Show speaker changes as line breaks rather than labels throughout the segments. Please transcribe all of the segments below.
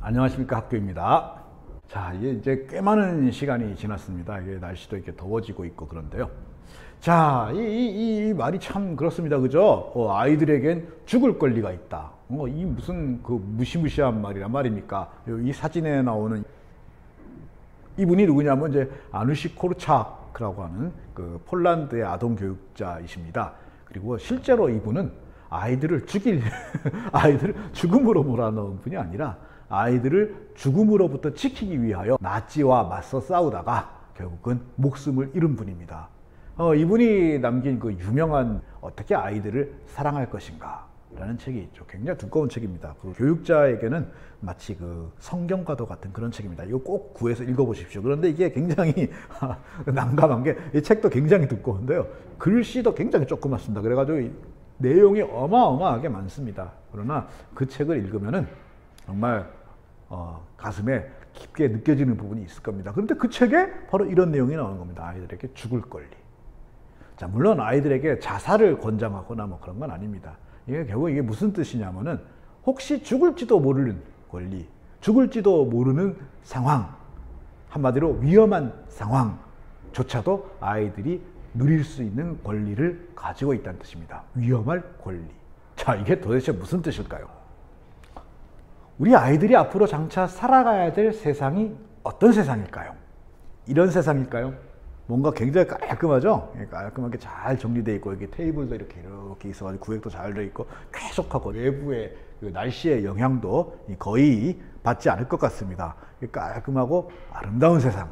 안녕하십니까, 학교입니다. 자, 이제 꽤 많은 시간이 지났습니다. 이게 날씨도 이렇게 더워지고 있고 그런데요. 자, 이 말이 참 그렇습니다. 그죠? 아이들에겐 죽을 권리가 있다. 이 무슨 그 무시무시한 말이란 말입니까? 이 사진에 나오는 이분이 누구냐면 이제 아누시 코르차크라고 하는 그 폴란드의 아동 교육자이십니다. 그리고 실제로 이분은 아이들을 아이들을 죽음으로 몰아넣은 분이 아니라 아이들을 죽음으로부터 지키기 위하여 나치와 맞서 싸우다가 결국은 목숨을 잃은 분입니다. 이분이 남긴 그 유명한 어떻게 아이들을 사랑할 것인가 라는 책이 있죠. 굉장히 두꺼운 책입니다. 그 교육자에게는 마치 그 성경과도 같은 그런 책입니다. 이거 꼭 구해서 읽어보십시오. 그런데 이게 굉장히 난감한 게 이 책도 굉장히 두꺼운데요. 글씨도 굉장히 조그맣습니다. 그래가지고 내용이 어마어마하게 많습니다. 그러나 그 책을 읽으면은 정말 가슴에 깊게 느껴지는 부분이 있을 겁니다. 그런데 그 책에 바로 이런 내용이 나오는 겁니다. 아이들에게 죽을 권리. 자, 물론 아이들에게 자살을 권장하거나 뭐 그런 건 아닙니다. 이게 결국 이게 무슨 뜻이냐면은 혹시 죽을지도 모르는 권리, 죽을지도 모르는 상황, 한마디로 위험한 상황조차도 아이들이 누릴 수 있는 권리를 가지고 있다는 뜻입니다. 위험할 권리. 자, 이게 도대체 무슨 뜻일까요? 우리 아이들이 앞으로 장차 살아가야 될 세상이 어떤 세상일까요? 이런 세상일까요? 뭔가 굉장히 깔끔하죠? 깔끔하게 잘 정리되어 있고, 여기 테이블도 이렇게 있어가지고 구획도 잘 되어 있고, 쾌적하고, 외부의 그 날씨의 영향도 거의 받지 않을 것 같습니다. 깔끔하고 아름다운 세상.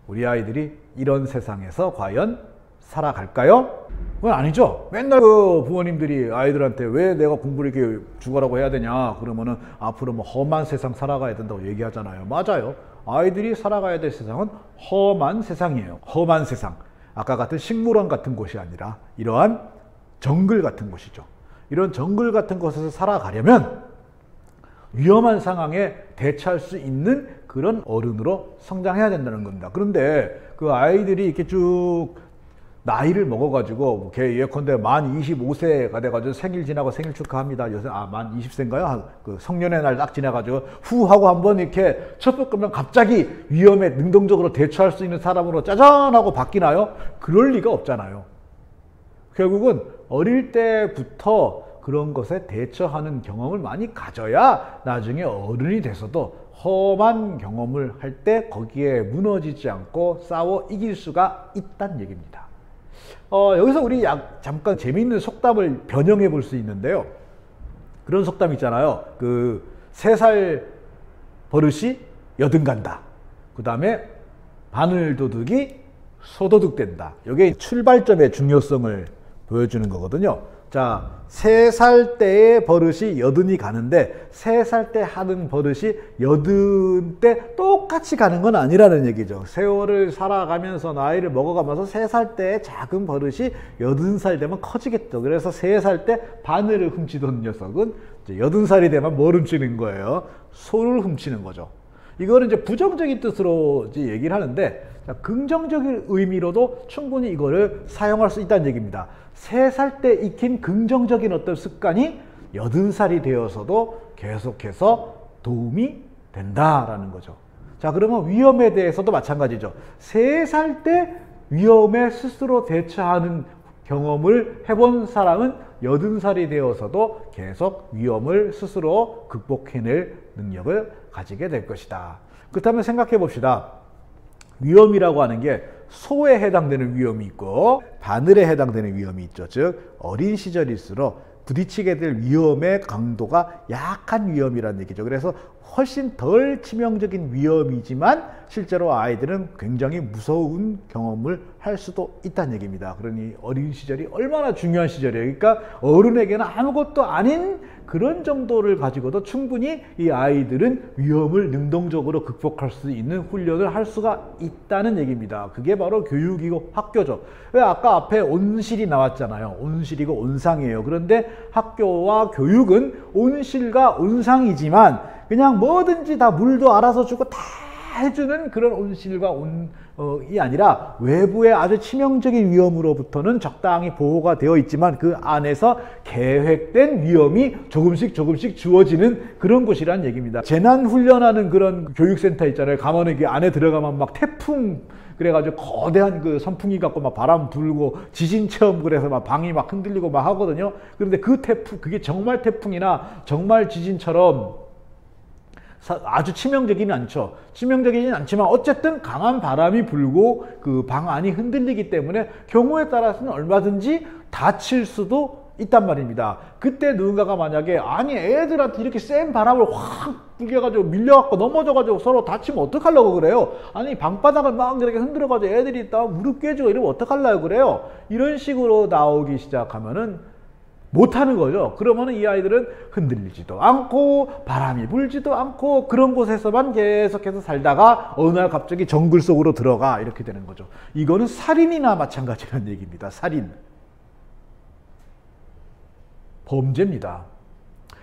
우리 아이들이 이런 세상에서 과연 살아갈까요? 그건 아니죠. 맨날 그 부모님들이 아이들한테 왜 내가 공부를 이렇게 죽어라고 해야 되냐 그러면은 앞으로 뭐 험한 세상 살아가야 된다고 얘기하잖아요. 맞아요. 아이들이 살아가야 될 세상은 험한 세상이에요. 험한 세상. 아까 같은 식물원 같은 곳이 아니라 이러한 정글 같은 곳이죠. 이런 정글 같은 곳에서 살아가려면 위험한 상황에 대처할 수 있는 그런 어른으로 성장해야 된다는 겁니다. 그런데 그 아이들이 이렇게 쭉 나이를 먹어가지고, 예컨대 만 25세가 돼가지고 생일 지나고 생일 축하합니다. 요새, 만 20세인가요? 그 성년의 날 딱 지나가지고, 후 하고 한번 이렇게 촛불 끄면 갑자기 위험에 능동적으로 대처할 수 있는 사람으로 짜잔 하고 바뀌나요? 그럴 리가 없잖아요. 결국은 어릴 때부터 그런 것에 대처하는 경험을 많이 가져야 나중에 어른이 돼서도 험한 경험을 할 때 거기에 무너지지 않고 싸워 이길 수가 있다는 얘기입니다. 여기서 우리 잠깐 재미있는 속담을 변형해 볼 수 있는데요. 그런 속담 있잖아요. 그 3살 버릇이 여든 간다. 그 다음에 바늘도둑이 소도둑 된다. 이게 출발점의 중요성을 보여주는 거거든요. 자, 3살 때의 버릇이 여든이 가는데 3살 때 하는 버릇이 여든 때 똑같이 가는 건 아니라는 얘기죠. 세월을 살아가면서 나이를 먹어가면서 3살 때의 작은 버릇이 80살 되면 커지겠죠. 그래서 3살 때 바늘을 훔치던 녀석은 이제 80살이 되면 뭘 훔치는 거예요? 소를 훔치는 거죠. 이거는 이제 부정적인 뜻으로 이제 얘기를 하는데, 자, 긍정적인 의미로도 충분히 이거를 사용할 수 있다는 얘기입니다. 3살 때 익힌 긍정적인 어떤 습관이 80살이 되어서도 계속해서 도움이 된다라는 거죠. 자, 그러면 위험에 대해서도 마찬가지죠. 3살 때 위험에 스스로 대처하는 경험을 해본 사람은 80살이 되어서도 계속 위험을 스스로 극복해낼 능력을 가지게 될 것이다. 그렇다면 생각해 봅시다. 위험이라고 하는 게 소에 해당되는 위험이 있고 바늘에 해당되는 위험이 있죠. 즉 어린 시절일수록 부딪히게 될 위험의 강도가 약한 위험이라는 얘기죠. 그래서 훨씬 덜 치명적인 위험이지만 실제로 아이들은 굉장히 무서운 경험을 할 수도 있다는 얘기입니다. 그러니 어린 시절이 얼마나 중요한 시절이에요. 그러니까 어른에게는 아무것도 아닌 그런 정도를 가지고도 충분히 이 아이들은 위험을 능동적으로 극복할 수 있는 훈련을 할 수가 있다는 얘기입니다. 그게 바로 교육이고 학교죠. 왜 아까 앞에 온실이 나왔잖아요. 온실이고 온상이에요. 그런데 학교와 교육은 온실과 온상이지만 그냥 뭐든지 다 물도 알아서 주고 다 해주는 그런 온실과 이 아니라 외부의 아주 치명적인 위험으로부터는 적당히 보호가 되어 있지만 그 안에서 계획된 위험이 조금씩 주어지는 그런 곳이란 얘기입니다. 재난훈련하는 그런 교육센터 있잖아요. 가면은 이게 안에 들어가면 막 태풍 그래가지고 거대한 그 선풍기 갖고 막 바람 불고 지진 체험 그래서 막 방이 막 흔들리고 막 하거든요. 그런데 그 태풍, 그게 정말 태풍이나 정말 지진처럼 아주 치명적이진 않죠. 치명적이진 않지만 어쨌든 강한 바람이 불고 그 방 안이 흔들리기 때문에 경우에 따라서는 얼마든지 다칠 수도 있단 말입니다. 그때 누군가가 만약에 아니 애들한테 이렇게 센 바람을 확 불겨가지고 밀려갖고 넘어져가지고 서로 다치면 어떡하려고 그래요? 아니 방바닥을 막 이렇게 흔들어가지고 애들이 딱 무릎 깨지고 이러면 어떡하려고 그래요? 이런 식으로 나오기 시작하면은 못하는 거죠. 그러면 이 아이들은 흔들리지도 않고 바람이 불지도 않고 그런 곳에서만 계속해서 살다가 어느 날 갑자기 정글 속으로 들어가 이렇게 되는 거죠. 이거는 살인이나 마찬가지라는 얘기입니다. 살인. 범죄입니다.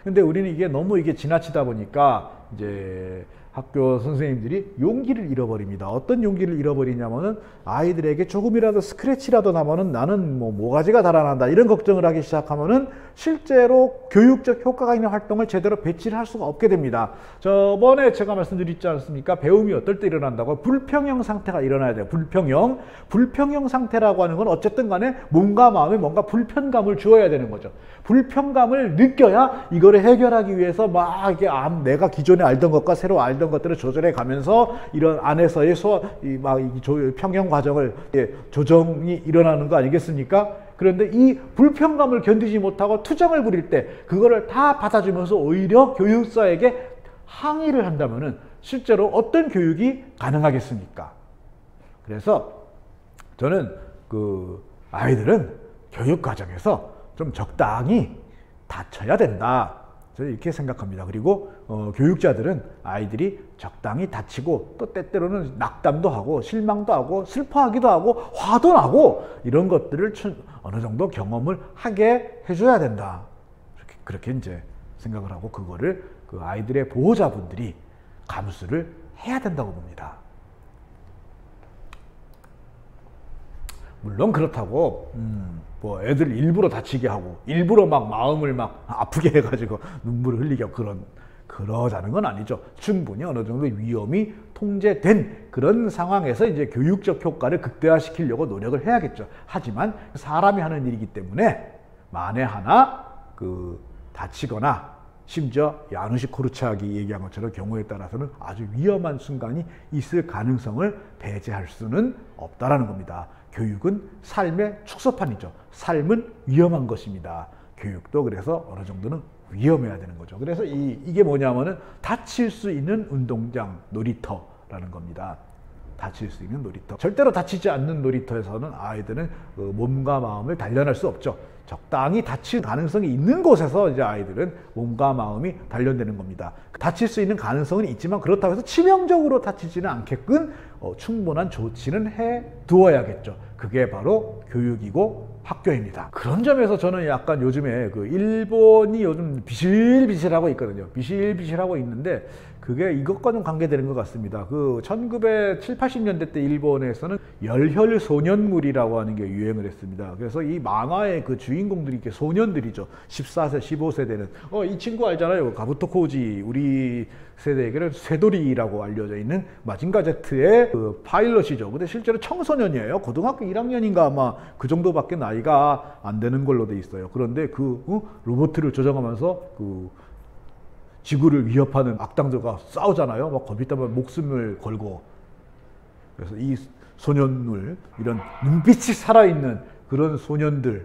근데 우리는 이게 너무 지나치다 보니까 이제 학교 선생님들이 용기를 잃어버립니다. 어떤 용기를 잃어버리냐면은 아이들에게 조금이라도 스크래치라도 나면은 나는 뭐 모가지가 달아난다 이런 걱정을 하기 시작하면은 실제로 교육적 효과가 있는 활동을 제대로 배치를 할 수가 없게 됩니다. 저번에 제가 말씀드렸지 않습니까? 배움이 어떨 때 일어난다고? 불평형 상태가 일어나야 돼요. 불평형 상태라고 하는 건 어쨌든 간에 몸과 마음에 뭔가 불편감을 주어야 되는 거죠. 불편감을 느껴야 이거를 해결하기 위해서 막 이게 내가 기존에 알던 것과 새로 알던 것들을 조절해 가면서 이런 안에서의 평형 과정을 조정이 일어나는 거 아니겠습니까? 그런데 이 불편감을 견디지 못하고 투정을 부릴 때 그거를 다 받아주면서 오히려 교육자에게 항의를 한다면은 실제로 어떤 교육이 가능하겠습니까? 그래서 저는 그 아이들은 교육 과정에서 좀 적당히 다쳐야 된다. 저는 이렇게 생각합니다. 그리고 교육자들은 아이들이 적당히 다치고 또 때때로는 낙담도 하고 실망도 하고 슬퍼하기도 하고 화도 나고 이런 것들을 어느 정도 경험을 하게 해줘야 된다. 그렇게 이제 생각을 하고 그거를 그 아이들의 보호자분들이 감수를 해야 된다고 봅니다. 물론 그렇다고 뭐 애들 일부러 다치게 하고 일부러 막 마음을 막 아프게 해가지고 눈물을 흘리게 하고 그러자는 건 아니죠. 충분히 어느 정도 위험이 통제된 그런 상황에서 이제 교육적 효과를 극대화시키려고 노력을 해야겠죠. 하지만 사람이 하는 일이기 때문에 만에 하나 다치거나 심지어 야누시 코르차기 얘기한 것처럼 경우에 따라서는 아주 위험한 순간이 있을 가능성을 배제할 수는 없다라는 겁니다. 교육은 삶의 축소판이죠. 삶은 위험한 것입니다. 교육도 그래서 어느 정도는 위험해야 되는 거죠. 그래서 이게 뭐냐면은 다칠 수 있는 운동장, 놀이터라는 겁니다. 다칠 수 있는 놀이터. 절대로 다치지 않는 놀이터에서는 아이들은 몸과 마음을 단련할 수 없죠. 적당히 다칠 가능성이 있는 곳에서 이제 아이들은 몸과 마음이 단련되는 겁니다. 다칠 수 있는 가능성은 있지만 그렇다고 해서 치명적으로 다치지는 않게끔 충분한 조치는 해 두어야겠죠. 그게 바로 교육이고 학교입니다. 그런 점에서 저는 약간 요즘에 일본이 요즘 비실비실하고 있거든요. 비실비실하고 있는데 그게 이것과 좀 관계되는 것 같습니다. 1970, 80년대 때 일본에서는 열혈소년물이라고 하는 게 유행을 했습니다. 그래서 이 만화의 주인공들이 이렇게 소년들이죠. 14세, 15세 되는. 이 친구 알잖아요. 가부토 코지. 우리 세대에게는 쇠돌이라고 알려져 있는 마징가 Z의 파일럿이죠. 근데 실제로 청소년이에요. 고등학교 1학년인가 아마 그 정도밖에 나이가 안 되는 걸로 돼 있어요. 그런데 로봇을 조정하면서 지구를 위협하는 악당들과 싸우잖아요. 막 거기다 목숨을 걸고. 그래서 이 소년들, 이런 눈빛이 살아있는 그런 소년들이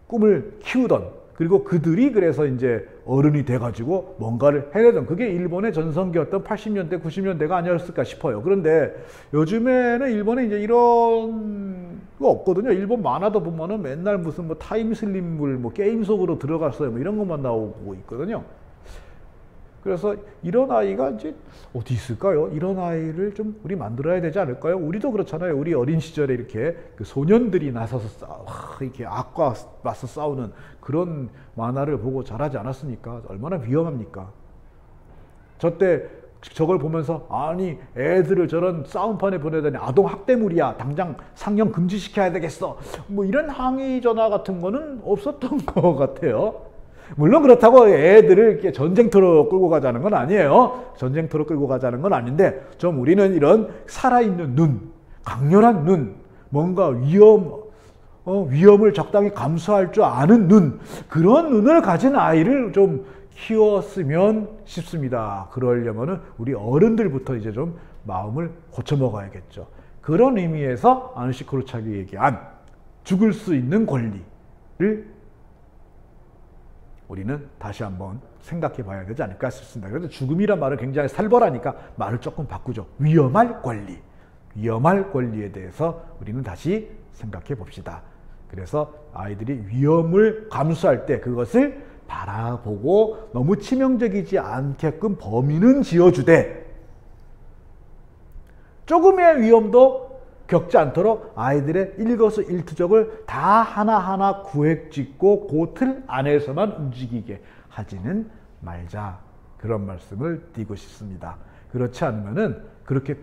꿈을 키우던, 그리고 그들이 그래서 이제 어른이 돼가지고 뭔가를 해내던, 그게 일본의 전성기였던 80년대, 90년대가 아니었을까 싶어요. 그런데 요즘에는 일본에 이제 이런 거 없거든요. 일본 만화도 보면은 맨날 무슨 타임슬립물, 게임 속으로 들어갔어요. 이런 것만 나오고 있거든요. 그래서 이런 아이가 이제 어디 있을까요? 이런 아이를 좀 우리 만들어야 되지 않을까요? 우리도 그렇잖아요. 우리 어린 시절에 이렇게 소년들이 나서서 이렇게 악과 맞서 싸우는 그런 만화를 보고 자라지 않았습니까? 얼마나 위험합니까? 저 때 저걸 보면서 아니 애들을 저런 싸움판에 보내다니 아동학대물이야. 당장 상영 금지시켜야 되겠어. 뭐 이런 항의 전화 같은 거는 없었던 것 같아요. 물론 그렇다고 애들을 이렇게 전쟁터로 끌고 가자는 건 아니에요. 전쟁터로 끌고 가자는 건 아닌데 좀 우리는 이런 살아있는 눈, 강렬한 눈, 뭔가 위험을 적당히 감수할 줄 아는 눈, 그런 눈을 가진 아이를 좀 키웠으면 싶습니다. 그러려면은 우리 어른들부터 이제 좀 마음을 고쳐 먹어야겠죠. 그런 의미에서 아누시 코르차기 얘기한 죽을 수 있는 권리를 우리는 다시 한번 생각해 봐야 되지 않을까 싶습니다. 그래서 죽음이란 말은 굉장히 살벌하니까 말을 조금 바꾸죠. 위험할 권리. 위험할 권리에 대해서 우리는 다시 생각해 봅시다. 그래서 아이들이 위험을 감수할 때 그것을 바라보고 너무 치명적이지 않게끔 범위는 지어주되 조금의 위험도 겪지 않도록 아이들의 일거수일투족을 다 하나하나 구획짓고 그 틀 안에서만 움직이게 하지는 말자. 그런 말씀을 드리고 싶습니다. 그렇지 않으면은 그렇게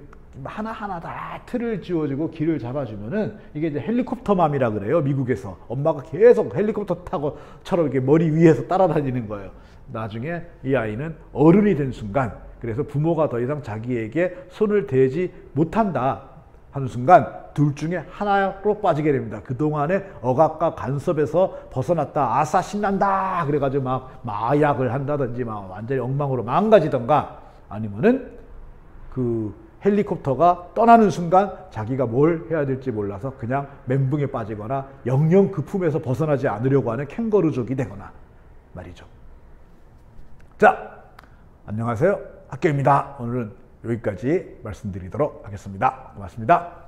하나하나 다 틀을 지어주고 길을 잡아주면은 이게 이제 헬리콥터맘이라 그래요. 미국에서 엄마가 계속 헬리콥터 타고처럼 이렇게 머리 위에서 따라다니는 거예요. 나중에 이 아이는 어른이 된 순간, 그래서 부모가 더 이상 자기에게 손을 대지 못한다 하는 순간 둘 중에 하나로 빠지게 됩니다. 그동안에 억압과 간섭에서 벗어났다. 아싸 신난다. 그래가지고 막 마약을 한다든지 막 완전히 엉망으로 망가지던가, 아니면은 그 헬리콥터가 떠나는 순간 자기가 뭘 해야 될지 몰라서 그냥 멘붕에 빠지거나 영영 그 품에서 벗어나지 않으려고 하는 캥거루족이 되거나 말이죠. 자, 안녕하세요. 학교입니다. 오늘은 여기까지 말씀드리도록 하겠습니다. 고맙습니다.